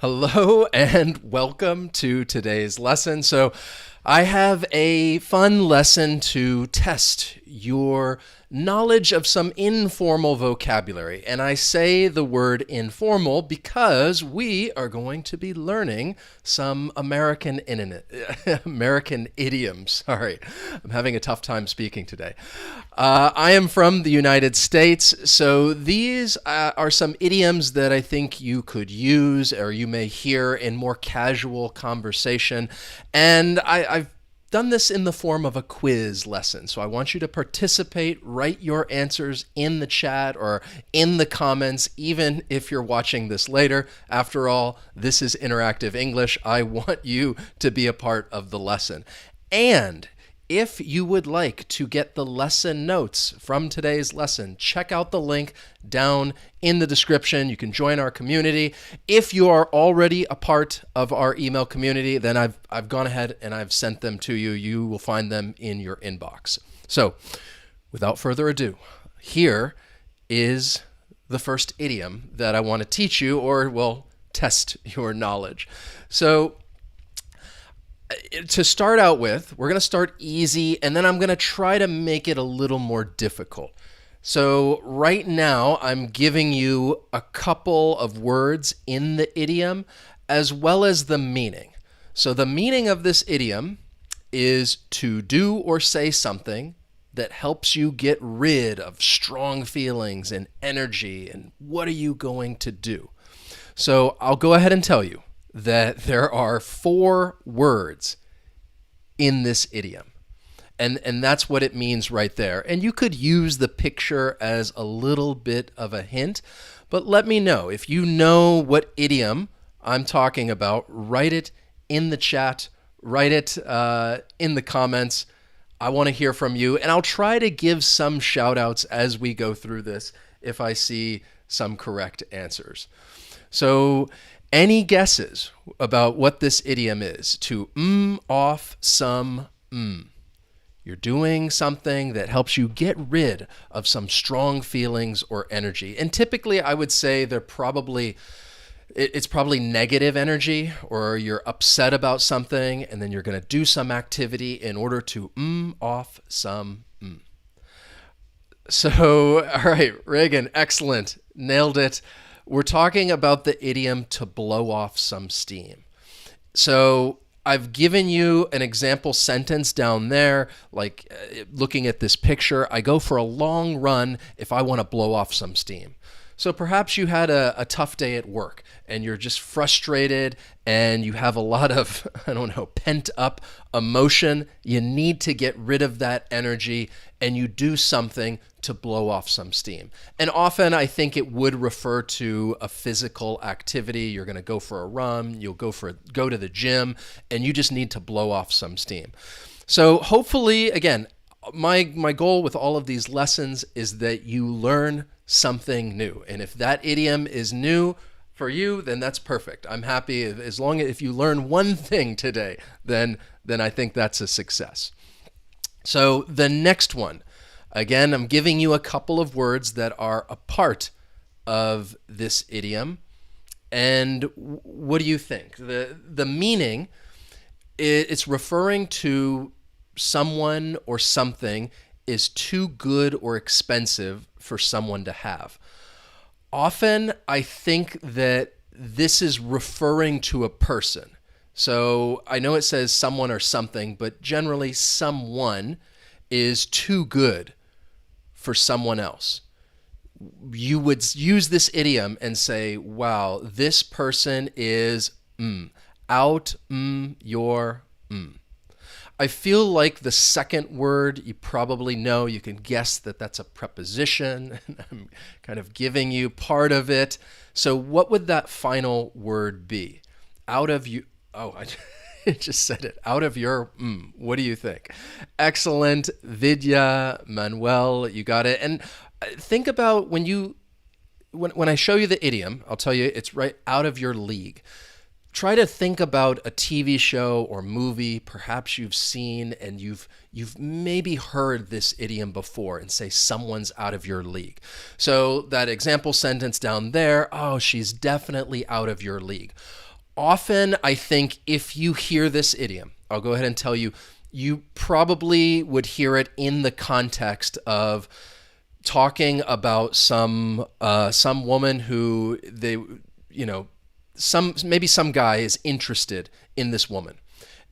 Hello and welcome to today's lesson. So I have a fun lesson to test your knowledge of some informal vocabulary. And I say the word informal because we are going to be learning some American idioms. Sorry, I'm having a tough time speaking today. I am from the United States, so these are some idioms that I think you could use or you may hear in more casual conversation. And I've done this in the form of a quiz lesson. So I want you to participate, write your answers in the chat or in the comments, even if you're watching this later. After all, this is interactive English. I want you to be a part of the lesson. And if you would like to get the lesson notes from today's lesson, check out the link down in the description. You can join our community. If you are already a part of our email community, then I've gone ahead and I've sent them to you. You will find them in your inbox. So, without further ado, here is the first idiom that I want to teach you, or will test your knowledge. So, to start out with, we're going to start easy, and then I'm going to try to make it a little more difficult. So right now, I'm giving you a couple of words in the idiom, as well as the meaning. So the meaning of this idiom is to do or say something that helps you get rid of strong feelings and energy, and what are you going to do? So I'll go ahead and tell you that there are 4 words in this idiom. And that's what it means right there. And you could use the picture as a little bit of a hint, but let me know. If you know what idiom I'm talking about, write it in the chat, write it in the comments. I want to hear from you, and I'll try to give some shout outs as we go through this if I see some correct answers. So, any guesses about what this idiom is? To off some You're doing something that helps you get rid of some strong feelings or energy. And typically I would say it's probably negative energy, or you're upset about something and then you're going to do some activity in order to off some So, all right, Reagan, excellent. Nailed it. We're talking about the idiom to blow off some steam. So I've given you an example sentence down there, like looking at this picture. I go for a long run if I want to blow off some steam. So perhaps you had a tough day at work and you're just frustrated and you have a lot of, pent up emotion. You need to get rid of that energy and you do something to blow off some steam. And often I think it would refer to a physical activity. You're going to go for a run, you'll go to the gym, and you just need to blow off some steam. So hopefully, again, my goal with all of these lessons is that you learn something new. And if that idiom is new for you, then that's perfect. I'm happy as long as if you learn one thing today, then I think that's a success. So the next one, again, I'm giving you a couple of words that are a part of this idiom. And what do you think? The meaning, it's referring to someone or something is too good or expensive for someone to have. Often, I think that this is referring to a person. So I know it says someone or something, but generally someone is too good for someone else. You would use this idiom and say, wow, this person is out your I feel like the second word, you probably know, you can guess that that's a preposition. I'm kind of giving you part of it. So what would that final word be? Out of you. Oh, I just said it. Out of your. What do you think? Excellent. Vidya, Manuel, you got it. And think about when I show you the idiom, I'll tell you it's right out of your league. Try to think about a TV show or movie perhaps you've seen and you've maybe heard this idiom before and say someone's out of your league. So that example sentence down there, oh, she's definitely out of your league. often I think if you hear this idiom, I'll go ahead and tell you, you probably would hear it in the context of talking about some woman who maybe some guy is interested in this woman.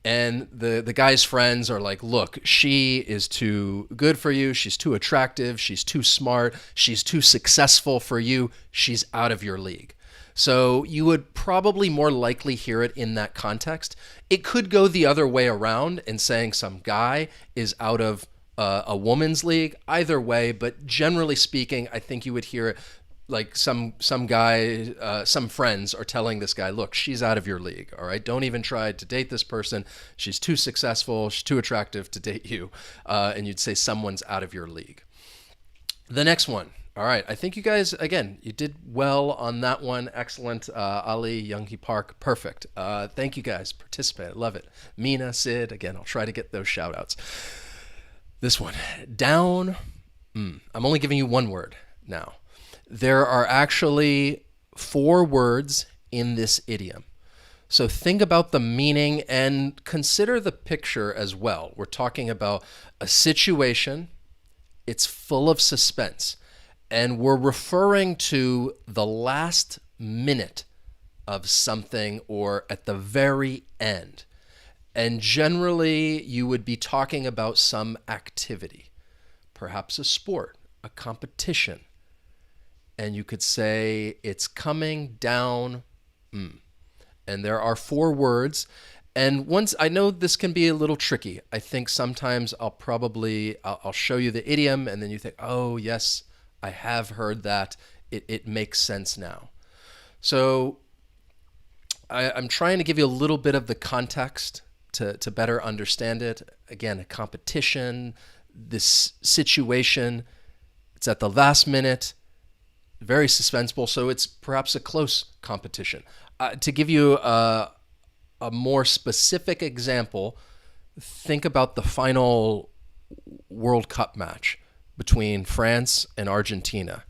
And the guy's friends are like, look, she is too good for you. She's too attractive. She's too smart. She's too successful for you. She's out of your league. So you would probably more likely hear it in that context. It could go the other way around and saying some guy is out of a woman's league. Either way, but generally speaking, I think you would hear it like some guy, some friends are telling this guy, look, she's out of your league, all right? Don't even try to date this person. She's too successful. She's too attractive to date you. And you'd say someone's out of your league. The next one. All right. I think you guys, again, you did well on that one. Excellent. Ali, Youngie Park, perfect. Thank you guys. Participate. Love it. Mina, Sid, again, I'll try to get those shout outs. This one, down. I'm only giving you one word now. There are actually 4 words in this idiom. So think about the meaning and consider the picture as well. We're talking about a situation. It's full of suspense. And we're referring to the last minute of something or at the very end. And generally, you would be talking about some activity, perhaps a sport, a competition. And you could say, it's coming down. And there are 4 words. And once, I know this can be a little tricky. I think sometimes I'll show you the idiom and then you think, oh, yes, I have heard that. It makes sense now. So I'm trying to give you a little bit of the context to better understand it. Again, a competition, this situation, it's at the last minute, very suspenseful, so it's perhaps a close competition. To give you a more specific example, think about the final World Cup match between France and Argentina.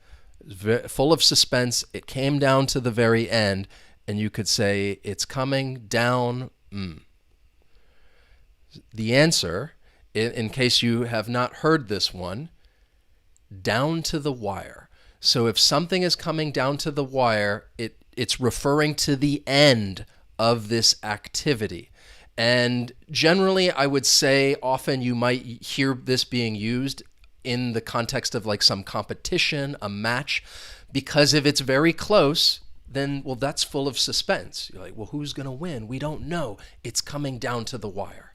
Full of suspense. It came down to the very end, and you could say, it's coming down. The answer, in case you have not heard this one, down to the wire. So if something is coming down to the wire, it's referring to the end of this activity. And generally, I would say often you might hear this being used in the context of like some competition, a match, because if it's very close, then, well, that's full of suspense. You're like, well, who's going to win? We don't know. It's coming down to the wire.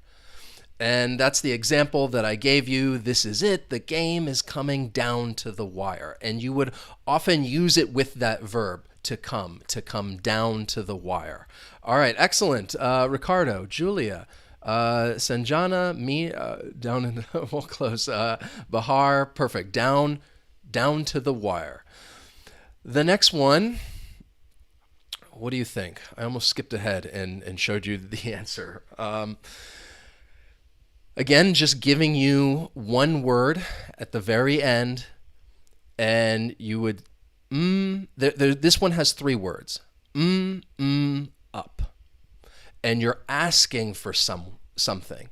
And that's the example that I gave you. This is it. The game is coming down to the wire. And you would often use it with that verb, to come down to the wire. All right, excellent. Ricardo, Julia, Sanjana, me, down in the, we'll close. Bahar, perfect. Down to the wire. The next one, what do you think? I almost skipped ahead and showed you the answer. Again, just giving you one word at the very end, and you would, this one has 3 words. Up. And you're asking for something.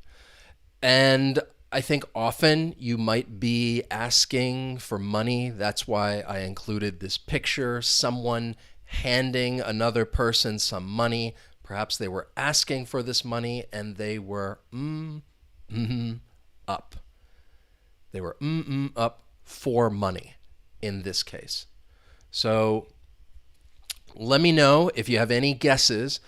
And I think often you might be asking for money. That's why I included this picture, someone handing another person some money. Perhaps they were asking for this money and they were up. They were up for money in this case. So let me know if you have any guesses.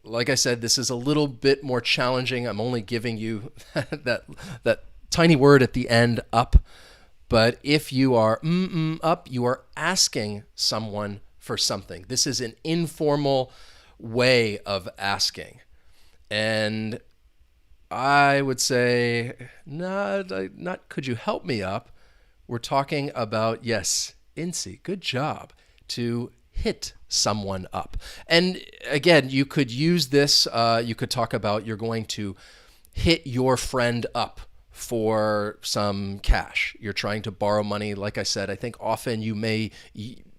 Like I said, this is a little bit more challenging. I'm only giving you that tiny word at the end, up. But if you are up, you are asking someone for something. This is an informal way of asking. And I would say, not could you help me up? We're talking about, yes, Incy, good job, to hit someone up. And again, you could use this, you could talk about you're going to hit your friend up for some cash. You're trying to borrow money. Like I said, I think often you may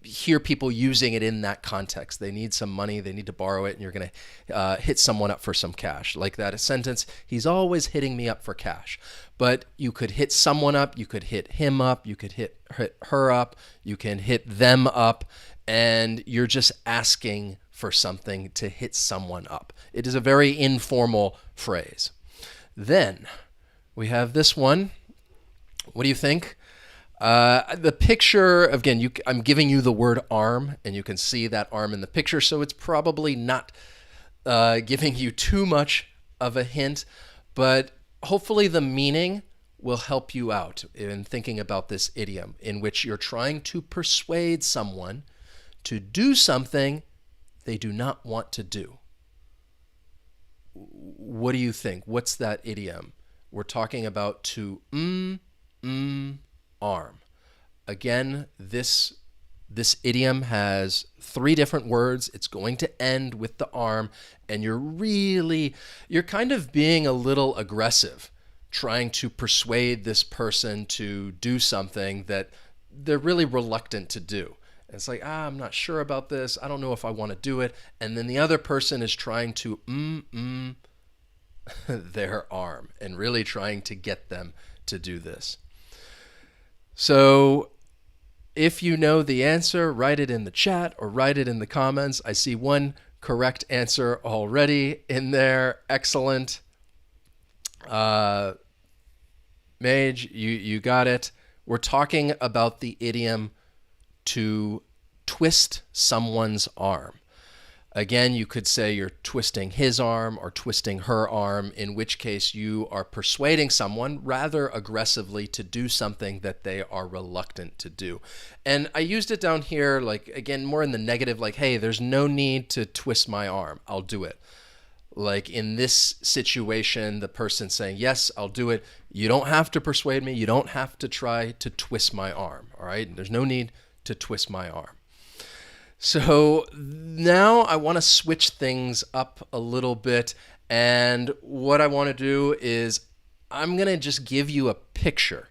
hear people using it in that context. They need some money, they need to borrow it, and you're going to hit someone up for some cash. Like that sentence, he's always hitting me up for cash. But you could hit someone up, you could hit him up, you could hit her up, you can hit them up, and you're just asking for something to hit someone up. It is a very informal phrase. Then we have this one. What do you think? The picture, again, I'm giving you the word arm, and you can see that arm in the picture, so it's probably not giving you too much of a hint, but hopefully the meaning will help you out in thinking about this idiom, in which you're trying to persuade someone to do something they do not want to do. What do you think? What's that idiom? We're talking about to arm. Again, this idiom has 3 different words. It's going to end with the arm, and you're kind of being a little aggressive, trying to persuade this person to do something that they're really reluctant to do. And it's like, I'm not sure about this. I don't know if I want to do it. And then the other person is trying to their arm and really trying to get them to do this. So if you know the answer, write it in the chat or write it in the comments. I see one correct answer already in there. Excellent. Mage, you got it. We're talking about the idiom to twist someone's arm. Again, you could say you're twisting his arm or twisting her arm, in which case you are persuading someone rather aggressively to do something that they are reluctant to do. And I used it down here, like, again, more in the negative, like, hey, there's no need to twist my arm. I'll do it. Like in this situation, the person saying, yes, I'll do it. You don't have to persuade me. You don't have to try to twist my arm. All right? There's no need to twist my arm. So now I want to switch things up a little bit, and what I want to do is I'm going to just give you a picture,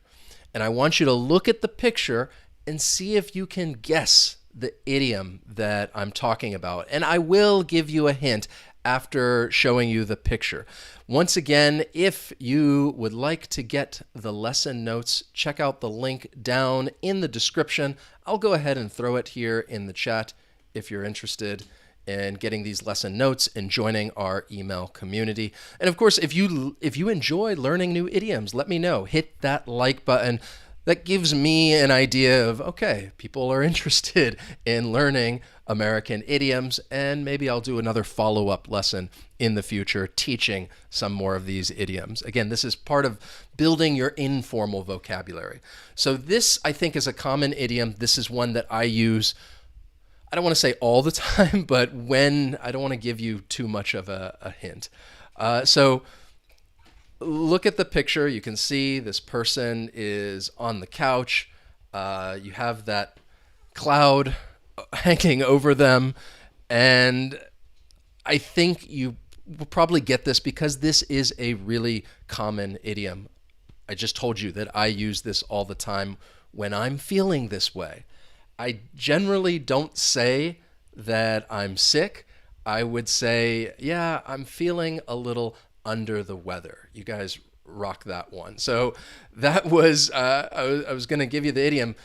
and I want you to look at the picture and see if you can guess the idiom that I'm talking about. And I will give you a hint after showing you the picture. Once again, if you would like to get the lesson notes, check out the link down in the description. I'll go ahead and throw it here in the chat if you're interested in getting these lesson notes and joining our email community. And of course, if you enjoy learning new idioms, let me know. Hit that like button. That gives me an idea of, okay, people are interested in learning American idioms, and maybe I'll do another follow-up lesson in the future teaching some more of these idioms. Again, this is part of building your informal vocabulary. So this, I think, is a common idiom. This is one that I use, I don't want to say all the time, but when I don't want to give you too much of a hint. So look at the picture. You can see this person is on the couch. You have that cloud hanging over them. And I think you will probably get this because this is a really common idiom. I just told you that I use this all the time when I'm feeling this way. I generally don't say that I'm sick. I would say, yeah, I'm feeling a little under the weather. You guys rock that one. So that was, I was going to give you the idiom,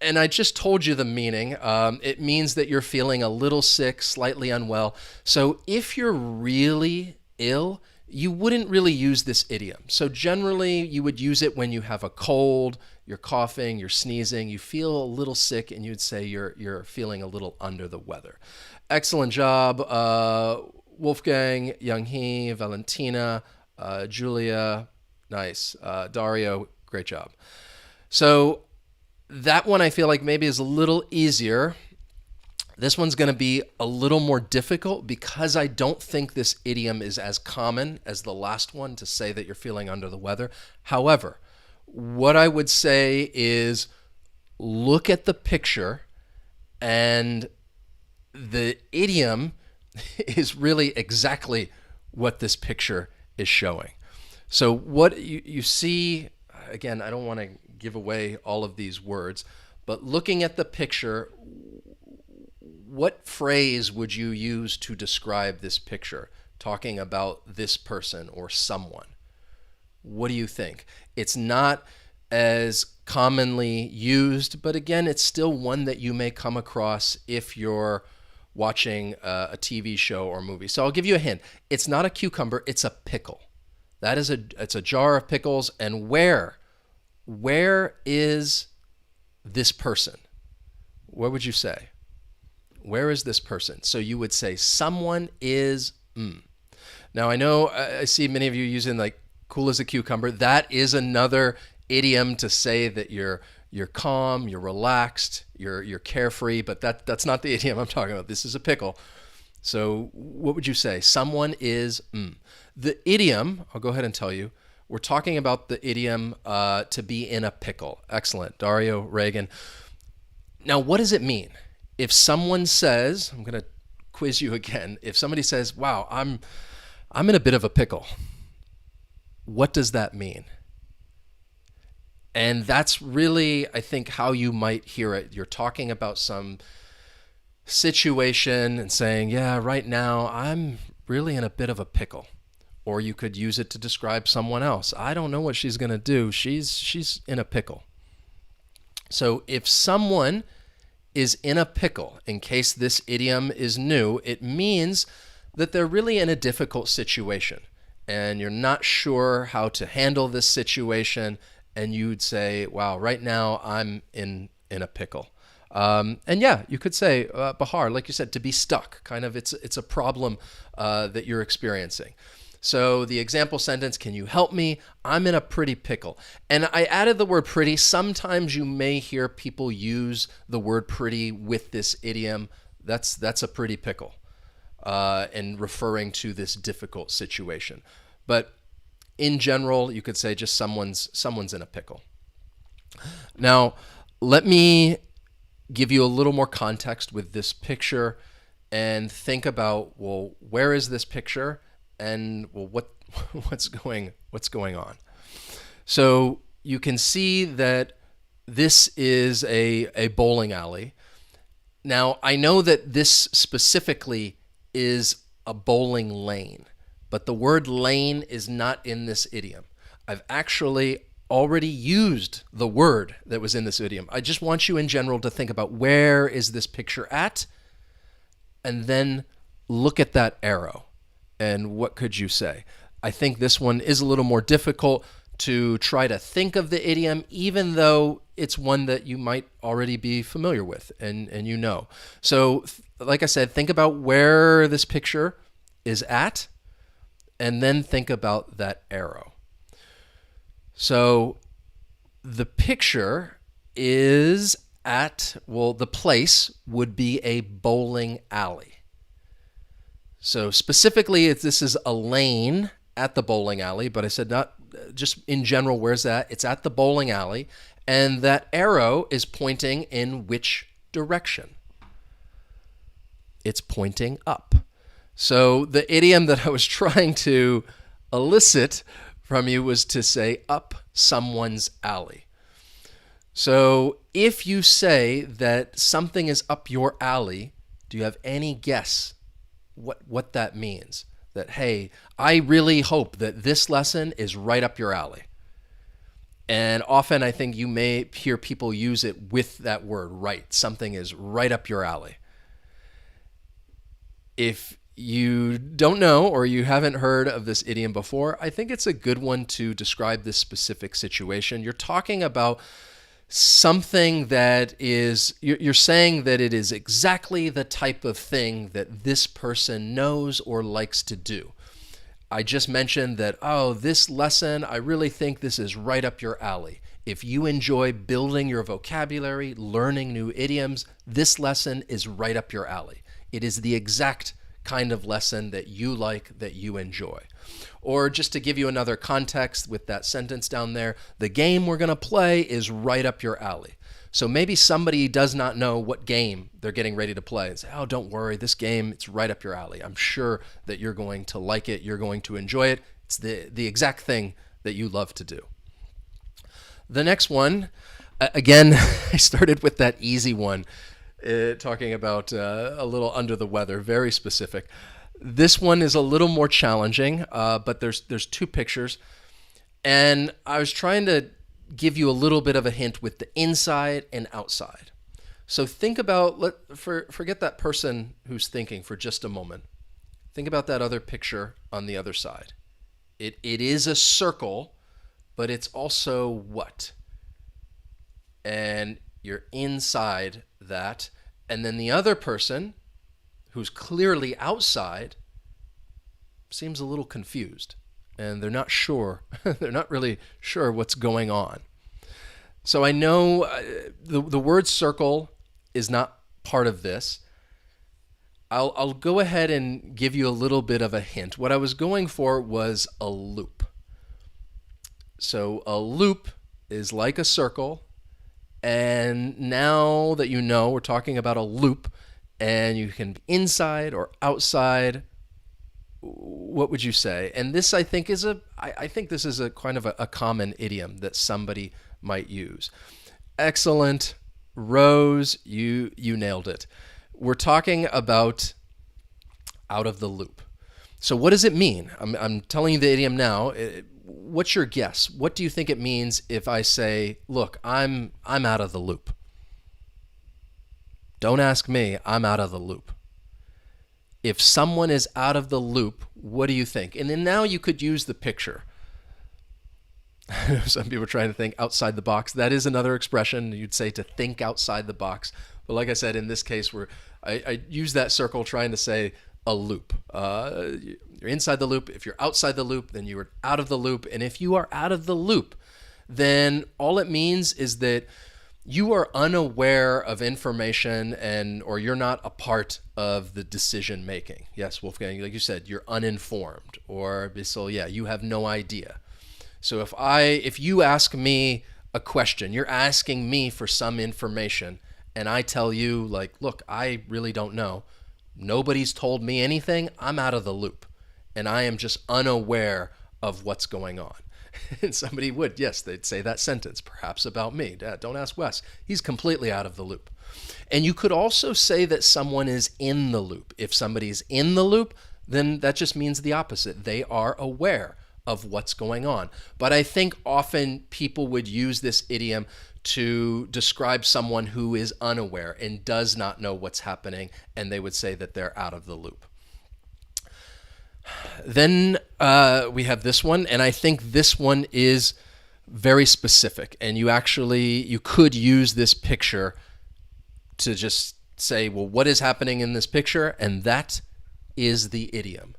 and I just told you the meaning. It means that you're feeling a little sick, slightly unwell. So if you're really ill, you wouldn't really use this idiom. So generally, you would use it when you have a cold, you're coughing, you're sneezing, you feel a little sick, and you'd say you're feeling a little under the weather. Excellent job, Wolfgang, Young-hee, Valentina, Julia, nice. Dario, great job. So that one I feel like maybe is a little easier. This one's going to be a little more difficult because I don't think this idiom is as common as the last one, to say that you're feeling under the weather. However, what I would say is look at the picture, and the idiom is really exactly what this picture is showing. So what you see, again, I don't want to give away all of these words, but looking at the picture, what phrase would you use to describe this picture, talking about this person or someone? What do you think? It's not as commonly used, but again, it's still one that you may come across if you're watching a TV show or movie. So I'll give you a hint. It's not a cucumber, it's a pickle. It's a jar of pickles. And where is this person? What would you say? Where is this person? So you would say someone is. Now I know I see many of you using like cool as a cucumber. That is another idiom to say that you're calm, you're relaxed, you're carefree, but that's not the idiom I'm talking about. This is a pickle. So what would you say? Someone is. The idiom, I'll go ahead and tell you, we're talking about the idiom to be in a pickle. Excellent. Dario, Reagan. Now, what does it mean? If someone says, I'm going to quiz you again. If somebody says, wow, I'm in a bit of a pickle, what does that mean? And that's really, I think, how you might hear it. You're talking about some situation and saying, yeah, right now I'm really in a bit of a pickle. Or you could use it to describe someone else. I don't know what she's going to do. She's in a pickle. So if someone is in a pickle, in case this idiom is new, it means that they're really in a difficult situation and you're not sure how to handle this situation, and you'd say, wow, right now I'm in a pickle. And yeah, you could say, Bahar, like you said, to be stuck. Kind of it's a problem that you're experiencing. So the example sentence, can you help me? I'm in a pretty pickle. And I added the word pretty. Sometimes you may hear people use the word pretty with this idiom. That's a pretty pickle, and referring to this difficult situation. But in general, you could say just someone's in a pickle. Now, let me give you a little more context with this picture and think about, well, where is this picture? And well, what's going on? So you can see that this is a bowling alley. Now I know that this specifically is a bowling lane, but the word lane is not in this idiom. I've actually already used the word that was in this idiom. I just want you in general to think about where is this picture at, and then look at that arrow. And what could you say? I think this one is a little more difficult to try to think of the idiom, even though it's one that you might already be familiar with and you know. So like I said, think about where this picture is at, and then think about that arrow. So the picture is at, well, the place would be a bowling alley. So specifically, this is a lane at the bowling alley, but I said not just in general, where's that? It's at the bowling alley, and that arrow is pointing in which direction? It's pointing up. So the idiom that I was trying to elicit from you was to say up someone's alley. So if you say that something is up your alley, do you have any guess what that means? That, hey, I really hope that this lesson is right up your alley. And often I think you may hear people use it with that word, right. Something is right up your alley. If you don't know or you haven't heard of this idiom before, I think it's a good one to describe this specific situation. You're talking about something that is, you're saying that it is exactly the type of thing that this person knows or likes to do. I just mentioned that, oh, this lesson, I really think this is right up your alley. If you enjoy building your vocabulary, learning new idioms, this lesson is right up your alley. It is the exact kind of lesson that you like, that you enjoy. Or just to give you another context with that sentence down there, the game we're going to play is right up your alley. So maybe somebody does not know what game they're getting ready to play and say, oh, don't worry, this game, it's right up your alley. I'm sure that you're going to like it, you're going to enjoy it. It's the exact thing that you love to do. The next one, again, I started with that easy one. talking about a little under the weather, very specific. This one is a little more challenging, but there's two pictures, and I was trying to give you a little bit of a hint with the inside and outside. So think about, forget that person who's thinking for just a moment. Think about that other picture on the other side. It is a circle, but it's also what? And you're inside that. And then the other person, who's clearly outside, seems a little confused. And they're not sure. They're not really sure what's going on. So I know the word circle is not part of this. I'll go ahead and give you a little bit of a hint. What I was going for was a loop. So a loop is like a circle, and now that you know we're talking about a loop, and you can be inside or outside, what would you say? And this, I think, I think this is a kind of a common idiom that somebody might use. Excellent. Rose, you nailed it. We're talking about out of the loop. So what does it mean? I'm telling you the idiom now. What's your guess? What do you think it means if I say, look, I'm out of the loop? Don't ask me. I'm out of the loop. If someone is out of the loop, what do you think? And then now you could use the picture. Some people are trying to think outside the box. That is another expression. You'd say to think outside the box. But like I said, in this case, I use that circle trying to say a loop. You're inside the loop. If you're outside the loop, then you are out of the loop. And if you are out of the loop, then all it means is that you are unaware of information or you're not a part of the decision making. Yes, Wolfgang, like you said, you're uninformed, or so yeah, you have no idea. So if you ask me a question, you're asking me for some information, and I tell you, like, look, I really don't know. Nobody's told me anything. I'm out of the loop, and I am just unaware of what's going on. And somebody would, yes, they'd say that sentence, perhaps about me. Dad, don't ask Wes. He's completely out of the loop. And you could also say that someone is in the loop. If somebody's in the loop, then that just means the opposite. They are aware of what's going on. But I think often people would use this idiom to describe someone who is unaware and does not know what's happening, and they would say that they're out of the loop. Then we have this one, and I think this one is very specific, and you could use this picture to just say, well, what is happening in this picture? And that is the idiom.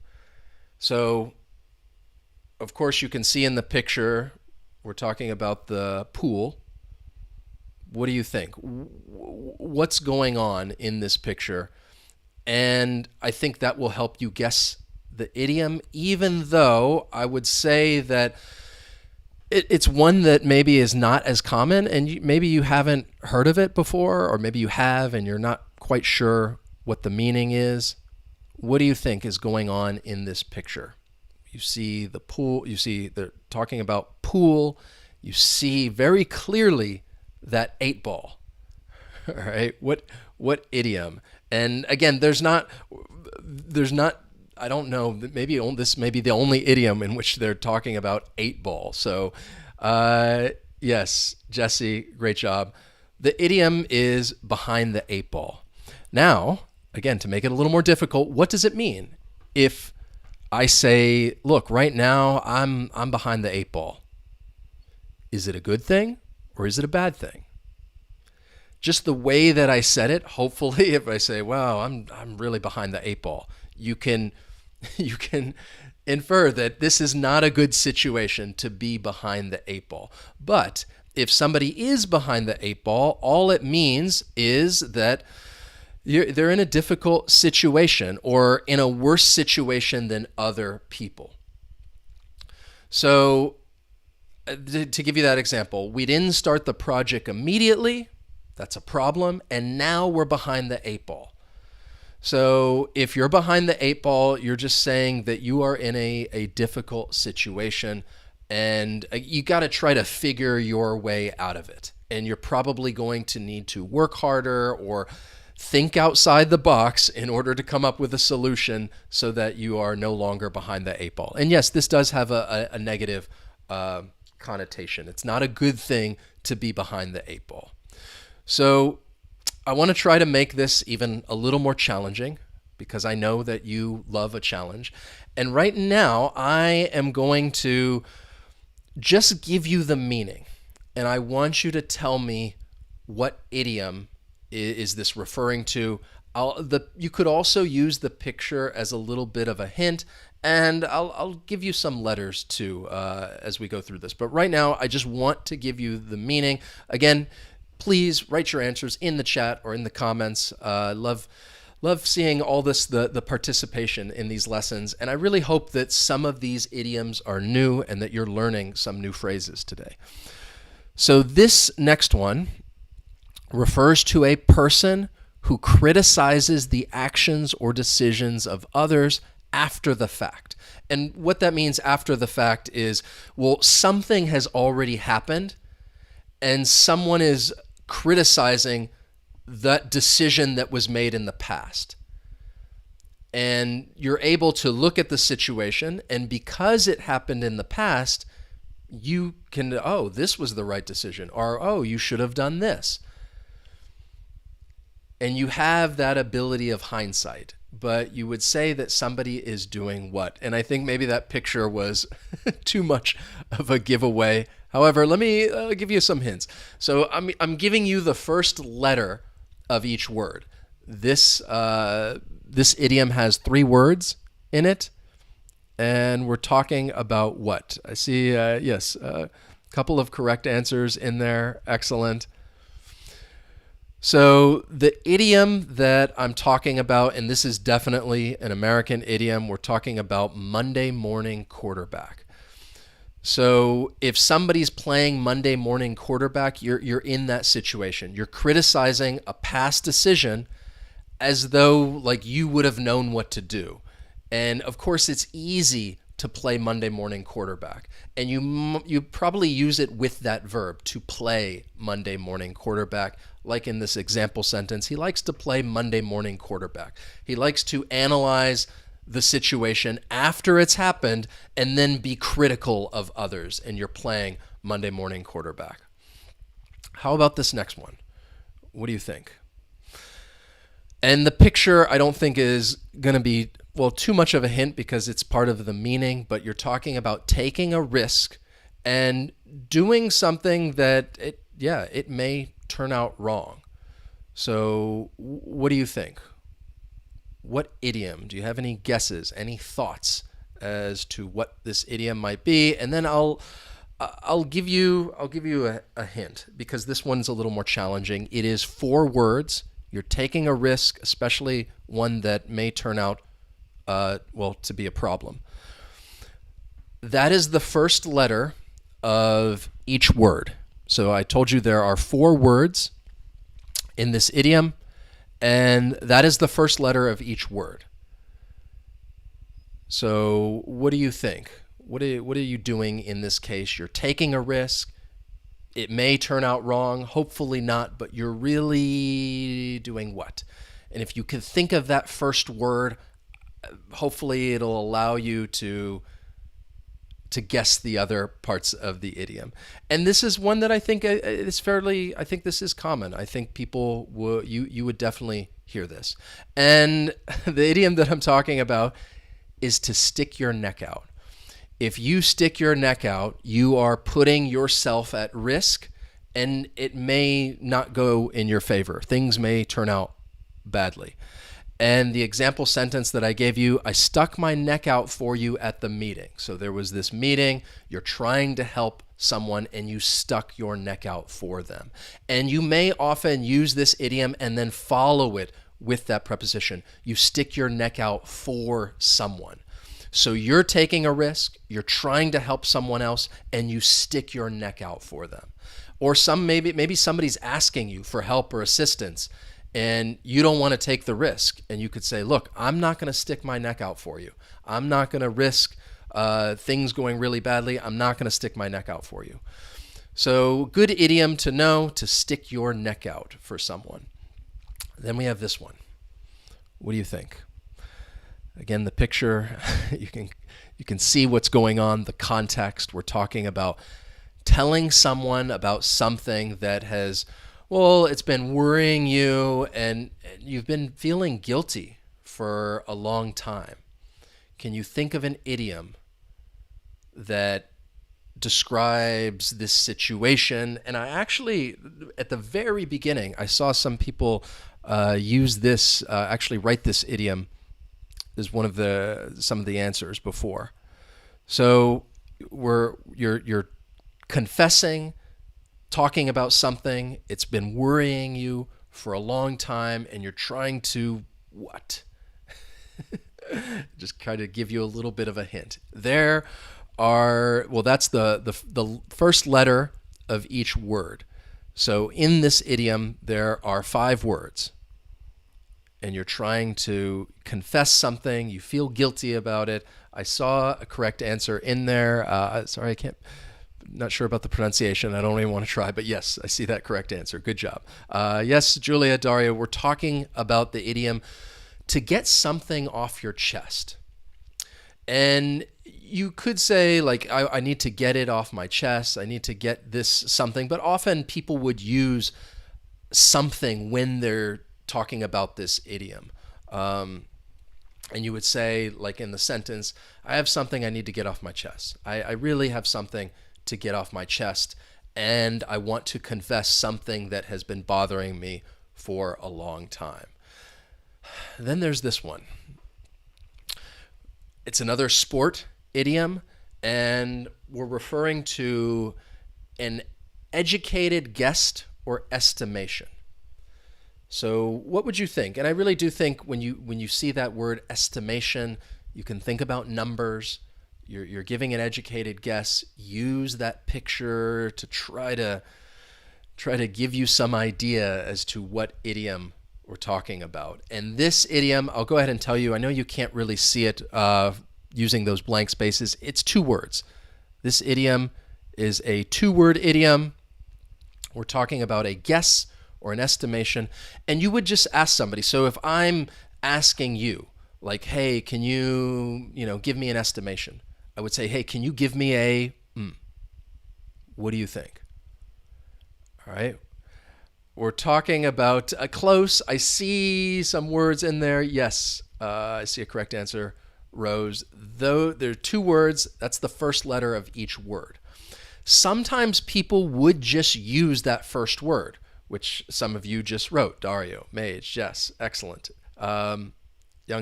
So of course, you can see in the picture, we're talking about the pool. What do you think? What's going on in this picture? And I think that will help you guess the idiom, even though I would say that it's one that maybe is not as common, and maybe you haven't heard of it before, or maybe you have and you're not quite sure what the meaning is. What do you think is going on in this picture? You see the pool, you see they're talking about pool, you see very clearly that 8-ball. All right, what idiom? And again, there's not I don't know, maybe this may be the only idiom in which they're talking about 8-ball. So yes, Jesse, great job. The idiom is behind the 8-ball. Now, again, to make it a little more difficult, what does it mean if I say, look, right now I'm behind the 8-ball? Is it a good thing or is it a bad thing? Just the way that I said it, hopefully, if I say, wow, I'm really behind the 8-ball, you can infer that this is not a good situation to be behind the 8-ball. But if somebody is behind the 8-ball, all it means is that they're in a difficult situation or in a worse situation than other people. So to give you that example, we didn't start the project immediately. That's a problem. And now we're behind the 8-ball. So if you're behind the 8-ball, you're just saying that you are in a difficult situation, and you got to try to figure your way out of it. And you're probably going to need to work harder or think outside the box in order to come up with a solution so that you are no longer behind the eight ball. And yes, this does have a negative connotation. It's not a good thing to be behind the eight ball. So I want to try to make this even a little more challenging because I know that you love a challenge. And right now, I am going to just give you the meaning. And I want you to tell me what idiom is this referring to. You could also use the picture as a little bit of a hint, and I'll give you some letters too as we go through this. But right now, I just want to give you the meaning. Again, please write your answers in the chat or in the comments. Love seeing all this, the participation in these lessons. And I really hope that some of these idioms are new and that you're learning some new phrases today. So this next one refers to a person who criticizes the actions or decisions of others after the fact. And what that means after the fact is, well, something has already happened and someone is criticizing that decision that was made in the past. And you're able to look at the situation, and because it happened in the past, you can, oh, this was the right decision, or, oh, you should have done this. And you have that ability of hindsight, but you would say that somebody is doing what? And I think maybe that picture was too much of a giveaway. However, let me give you some hints. So I'm giving you the first letter of each word. This idiom has 3 words in it, and we're talking about what? I see, yes, a couple of correct answers in there. Excellent. So the idiom that I'm talking about, and this is definitely an American idiom, we're talking about Monday morning quarterback. So if somebody's playing Monday morning quarterback, you're in that situation. You're criticizing a past decision as though like you would have known what to do. And of course, it's easy to play Monday morning quarterback. And you probably use it with that verb, to play Monday morning quarterback. Like in this example sentence, he likes to play Monday morning quarterback. He likes to analyze the situation after it's happened and then be critical of others, and you're playing Monday morning quarterback. How about this next one? What do you think? And the picture I don't think is going to be, well, too much of a hint because it's part of the meaning, but you're talking about taking a risk and doing something that it may turn out wrong. So what do you think? What idiom? Do you have any guesses, any thoughts as to what this idiom might be? And then I'll give you a hint because this one's a little more challenging. It is 4 words. You're taking a risk, especially one that may turn out to be a problem. That is the first letter of each word. So I told you there are 4 words in this idiom, and that is the first letter of each word. So what do you think? What are you doing in this case? You're taking a risk. It may turn out wrong, hopefully not, but you're really doing what? And if you can think of that first word, hopefully it'll allow you to guess the other parts of the idiom. And this is one that I think is fairly, I think this is common. I think people you would definitely hear this. And the idiom that I'm talking about is to stick your neck out. If you stick your neck out, you are putting yourself at risk, and it may not go in your favor. Things may turn out badly. And the example sentence that I gave you, I stuck my neck out for you at the meeting. So there was this meeting, you're trying to help someone, and you stuck your neck out for them. And you may often use this idiom and then follow it with that preposition. You stick your neck out for someone. So you're taking a risk, you're trying to help someone else, and you stick your neck out for them. Or maybe somebody's asking you for help or assistance, and you don't want to take the risk. And you could say, look, I'm not going to stick my neck out for you. I'm not going to risk things going really badly. I'm not going to stick my neck out for you. So good idiom to know, to stick your neck out for someone. Then we have this one. What do you think? Again, the picture, you can see what's going on, the context. We're talking about telling someone about something that has, well, it's been worrying you and you've been feeling guilty for a long time. Can you think of an idiom that describes this situation? And I actually, at the very beginning, I saw some people use this, actually write this idiom as some of the answers before. So you're confessing, talking about something, it's been worrying you for a long time, and you're trying to what? Just kind of give you a little bit of a hint. There are, well, that's the first letter of each word. So in this idiom, there are 5 words. And you're trying to confess something, you feel guilty about it. I saw a correct answer in there. Sorry, not sure about the pronunciation. I don't even want to try, but yes, I see that correct answer. Good job. Yes, Julia, Daria, we're talking about the idiom to get something off your chest. And you could say, like, I need to get it off my chest. I need to get this something. But often people would use something when they're talking about this idiom. And you would say, like in the sentence, I have something I need to get off my chest. I really have something to get off my chest, and I want to confess something that has been bothering me for a long time. Then there's this one. It's another sport idiom, and we're referring to an educated guess or estimation. So what would you think? And I really do think when you see that word estimation, you can think about numbers. You're giving an educated guess. Use that picture to try to give you some idea as to what idiom we're talking about. And this idiom, I'll go ahead and tell you, I know you can't really see it using those blank spaces. It's 2 words. This idiom is a 2-word idiom. We're talking about a guess or an estimation, and you would just ask somebody. So if I'm asking you, like, hey, can you give me an estimation? I would say, hey, can you give me a, what do you think? All right. We're talking about close. I see some words in there. Yes, I see a correct answer, Rose. Though there are 2 words, that's the first letter of each word. Sometimes people would just use that first word, which some of you just wrote. Dario, Mage, Jess, excellent. Young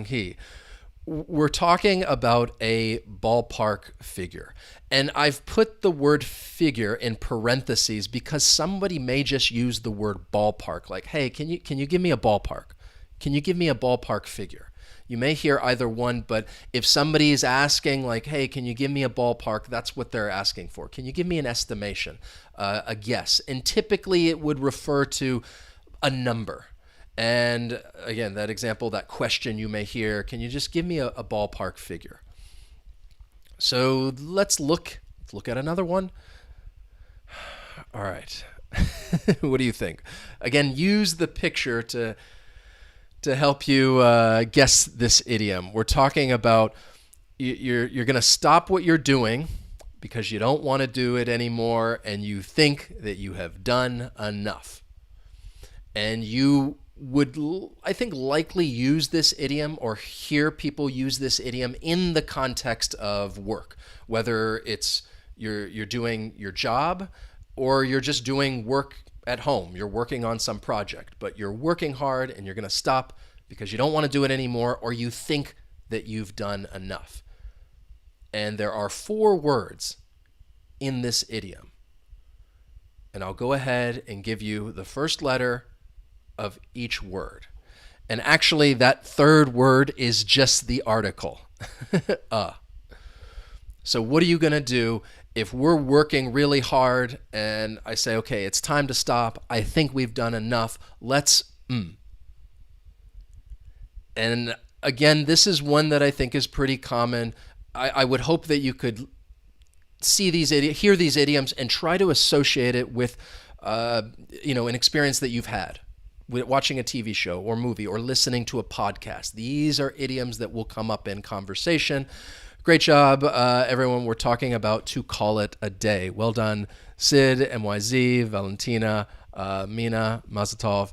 Hee. We're talking about a ballpark figure. And I've put the word figure in parentheses because somebody may just use the word ballpark. Like, hey, can you give me a ballpark? Can you give me a ballpark figure? You may hear either one, but if somebody is asking, like, hey, can you give me a ballpark? That's what they're asking for. Can you give me an estimation, a guess? And typically it would refer to a number. And again, that example, that question you may hear, can you just give me a ballpark figure? So let's look at another one. All right. What do you think? Again, use the picture to help you guess this idiom. We're talking about you're going to stop what you're doing because you don't want to do it anymore, and you think that you have done enough. And you would, I think, likely use this idiom or hear people use this idiom in the context of work, whether it's you're doing your job or you're just doing work at home. You're working on some project, but you're working hard and you're going to stop because you don't want to do it anymore, or you think that you've done enough. And there are 4 words in this idiom. And I'll go ahead and give you the first letter of each word. And actually, that 3rd word is just the article. So what are you going to do if we're working really hard and I say, okay, it's time to stop. I think we've done enough. Let's And again, this is one that I think is pretty common. I would hope that you could hear these idioms and try to associate it with an experience that you've had watching a TV show or movie or listening to a podcast. These are idioms that will come up in conversation. Great job, everyone. We're talking about to call it a day. Well done, Sid, MYZ, Valentina, Mina, Mazatov.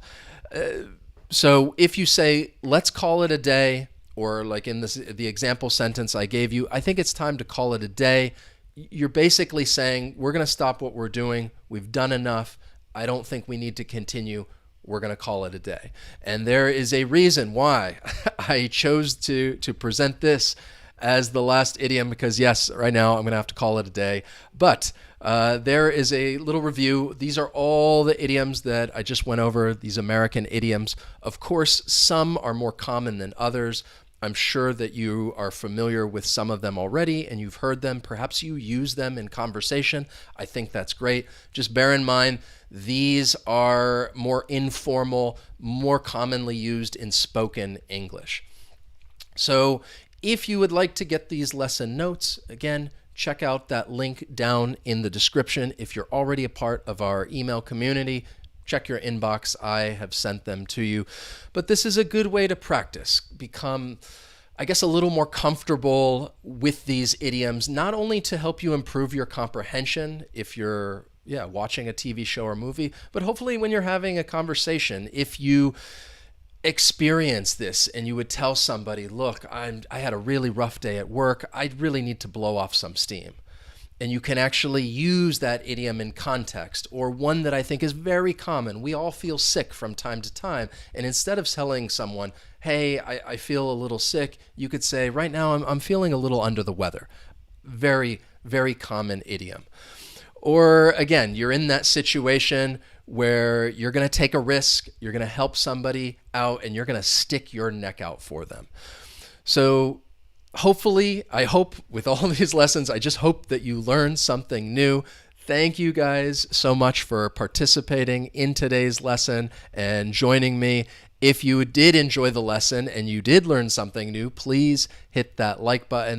So if you say, let's call it a day, or like in the example sentence I gave you, I think it's time to call it a day. You're basically saying, we're going to stop what we're doing. We've done enough. I don't think we need to continue. We're going to call it a day. And there is a reason why I chose to present this as the last idiom, because yes, right now I'm going to have to call it a day. But there is a little review. These are all the idioms that I just went over, these American idioms. Of course, some are more common than others. I'm sure that you are familiar with some of them already and you've heard them. Perhaps you use them in conversation. I think that's great. Just bear in mind, these are more informal, more commonly used in spoken English. So if you would like to get these lesson notes, again, check out that link down in the description. If you're already a part of our email community, check your inbox. I have sent them to you. But this is a good way to practice, become, I guess, a little more comfortable with these idioms, not only to help you improve your comprehension if you're watching a TV show or movie, but hopefully when you're having a conversation, if you experience this and you would tell somebody, look, I had a really rough day at work. I really need to blow off some steam. And you can actually use that idiom in context, or one that I think is very common. We all feel sick from time to time. And instead of telling someone, hey, I feel a little sick, you could say, right now I'm feeling a little under the weather. Very, very common idiom. Or again, you're in that situation where you're going to take a risk, you're going to help somebody out, and you're going to stick your neck out for them. So hopefully, I hope with all these lessons, I just hope that you learned something new. Thank you guys so much for participating in today's lesson and joining me. If you did enjoy the lesson and you did learn something new, please hit that like button.